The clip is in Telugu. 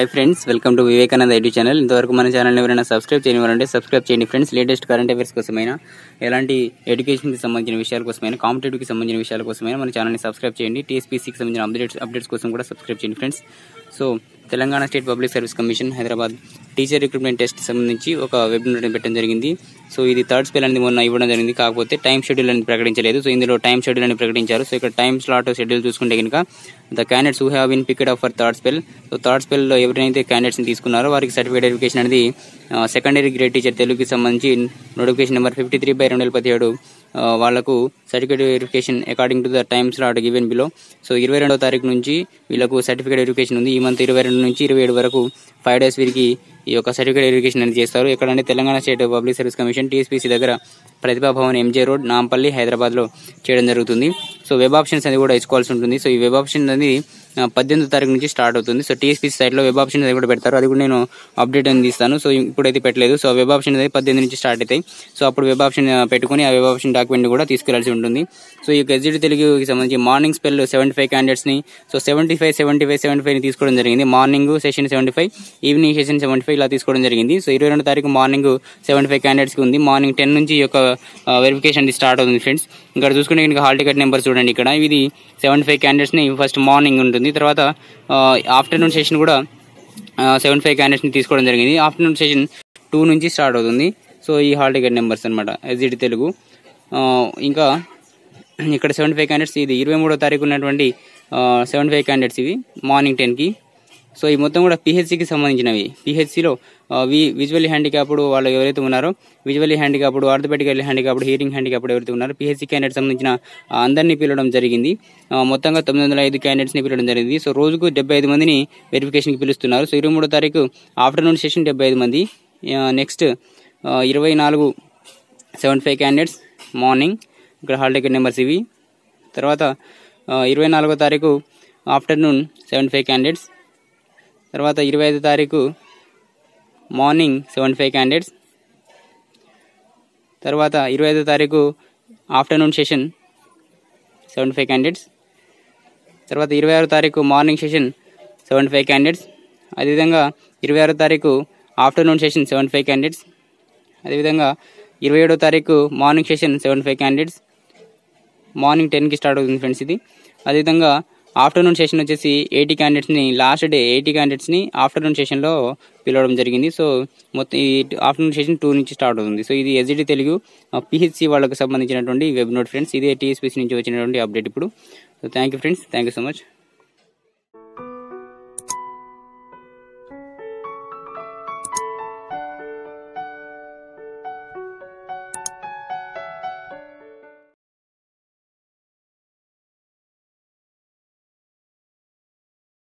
high friends welcome to Vivekananda YouTube channel इंतवరకు మన ఛానల్ ని ఎవరైనా సబ్స్క్రైబ్ చేయనివారంటే సబ్స్క్రైబ్ చేయండి ఫ్రెండ్స్ లేటెస్ట్ కరెంట్ అఫైర్స్ కోసమైనా ఎలాంటి ఎడ్యుకేషన్ కి సంబంధించిన విషయాల కోసమైనా కాంపిటేటివ్ కి సంబంధించిన విషయాల కోసమైనా మన ఛానల్ ని సబ్స్క్రైబ్ చేయండి టీఎస్పీసీ కి సంబంధించిన అప్డేట్స్ కోసం కూడా సబ్స్క్రైబ్ చేయండి friends so Telangana state public service commission Hyderabad teacher recruitment test సంబంధించి ఒక వెబినార్ పెట్టడం జరిగింది సో ఇది థర్డ్ స్పెల్ అనేది మొన్న ఇవ్వడం జరిగింది కాకపోతే టైం షెడ్యూల్ అని ప్రకటించలేదు సో ఇందులో టైం షెడ్యూల్ అని ప్రకటించారు సో ఇక్కడ టైం స్లాట్ షెడ్యూల్ చూసుకుంటే కనుక the candidates who have been picked up for third spell so third spell లో ఎవరైతే క్యాండిడేట్స్ ని తీసుకున్నారో వారికి సర్టిఫికేట్ వెరిఫికేషన్ అనేది సెకండరీ గ్రేడ్ టీచర్ తెలుగుకి సంబంధించి నోటిఫికేషన్ నెంబర్ 53/2017 వాళ్లకు certificate verification according to the time slot given below so 22వ తారీఖు నుంచి వీళ్ళకు సర్టిఫికేట్ వెరిఫికేషన్ ఉంది ఈ మంత్ 22 నుంచి 27 వరకు 5 డేస్ వీరికి ఈ యొక్క సర్టిఫికేట్ వెరిఫికేషన్ అనేది చేస్తారు ఎక్కడంటే Telangana state public service commission TSPC దగ్గర ప్రతిభా భవన్ ఎంజే రోడ్ నాంపల్లి హైదరాబాద్ లో చేయడం జరుగుతుంది సో వెబ్ ఆప్షన్స్ అనేది కూడా ఇచ్చుకోవాల్సి ఉంటుంది సో ఈ వెబ్ ఆప్షన్ అనేది 18వ తారీఖు నుంచి స్టార్ట్ అవుతుంది సో టీఎస్పీసీ సైట్ లో వెబ్ ఆప్షన్ అనేది కూడా పెడతారు అది కూడా నేను అప్డేట్ అనేది ఇస్తాను సో ఇప్పుడైతే పెట్టలేదు సో వెబ్ ఆప్షన్ అనేది 18 నుంచి స్టార్ట్ అవుతాయి సో అప్పుడు వెబ్ ఆప్షన్ పెట్టుకుని ఆ వెబ్ ఆప్షన్ డాక్యుమెంట్ కూడా తీసుకెళ్లాల్సి ఉంటుంది సో ఈ ఎస్జిటి తెలుగుకి సంబంధించి మార్నింగ్ స్పెల్ 75 క్యాండిడేట్స్ ని సో 75 ని తీసుకోవడం జరిగింది మార్నింగ్ సెషన్ 75 ఈవినింగ్ సెషన్ 75 ఇలా తీసుకోవడం జరిగింది సో 22వ తారీఖు మార్నింగ్ 75 క్యాండిడేట్స్ కి ఉంది మార్నింగ్ 10 నుంచి ఈ యొక్క వెరిఫికేషన్ స్టార్ట్ అవుతుంది ఫ్రెండ్స్ ఇక్కడ చూసుకుంటే ఇంకా హాల్ టికెట్ నెంబర్ చూడండి ఇక్కడ ఇది 75 క్యాండిడేట్స్ ని ఫస్ట్ మార్నింగ్ ఉంటుంది తర్వాత ఆఫ్టర్నూన్ సెషన్ కూడా 75 క్యాండిడేట్స్ ని తీసుకోవడం జరిగింది ఆఫ్టర్నూన్ సెషన్ 2 నుంచి స్టార్ట్ అవుతుంది సో ఈ హాల్ టికెట్ నెంబర్స్ అనమాట ఎస్జిటి తెలుగు ఇంకా ఇక్కడ 75 క్యాండిడేట్స్ ఇది 23వ తారీఖు ఉన్నటువంటి 75 క్యాండిడేట్స్ ఇవి మార్నింగ్ 10 కి సో ఈ మొత్తం కూడా పిహెచ్సికి సంబంధించినవి పిహెచ్సిలో విజువల్లీ హ్యాండిక్యాప్డ్ వాళ్ళు ఎవరైతే ఉన్నారో visually handicapped orthopaedically handicapped hearing handicapped ఎవరైతే ఉన్నారో పిహెచ్సి క్యాండిడేట్ సంబంధించిన అందరినీ పిలవడం జరిగింది మొత్తంగా 905 క్యాండిడేట్స్ ని పిలవడం జరిగింది సో రోజుకు 75 మందిని వెరిఫికేషన్ కి పిలుస్తున్నారు సో 23వ తారీఖు ఆఫ్టర్నూన్ సెషన్ 75 మంది నెక్స్ట్ 24 75 క్యాండిడేట్స్ మార్నింగ్ ఇక్కడ హాల్ టికెట్ నెంబర్స్ ఇవి తర్వాత 24వ తారీఖు ఆఫ్టర్నూన్ 75 క్యాండిడేట్స్ తర్వాత 25వ తారీఖు మార్నింగ్ 75 క్యాండిడేట్స్ తర్వాత 25వ తారీఖు ఆఫ్టర్నూన్ సెషన్ 75 క్యాండిడేట్స్ తర్వాత 26వ తారీఖు మార్నింగ్ సెషన్ 75 క్యాండిడేట్స్ అదేవిధంగా 26వ తారీఖు ఆఫ్టర్నూన్ సెషన్ 75 క్యాండిడేట్స్ అదేవిధంగా 27వ తారీఖు మార్నింగ్ సెషన్ 75 క్యాండిడేట్స్ మార్నింగ్ 10 కి స్టార్ట్ అవుతుంది ఫ్రెండ్స్ ఇది అదేవిధంగా ఆఫ్టర్నూన్ సెషన్ వచ్చేసి 80 క్యాండిడేట్స్ ని లాస్ట్ డే 80 క్యాండిడేట్స్ ని ఆఫ్టర్నూన్ సెషన్ లో పిలవడం జరిగింది సో మొత్తం ఈ ఆఫ్టర్నూన్ సెషన్ 2 నుంచి స్టార్ట్ అవుతుంది సో ఇది ఎస్జిటి తెలుగు పిహెచ్సి వాళ్ళకి సంబంధించినటువంటి వెబ్ నోట్ ఫ్రెండ్స్ ఇదే టీఎస్పీసీ నుంచి వచ్చినటువంటి అప్డేట్ ఇప్పుడు so thank you friends thank you so much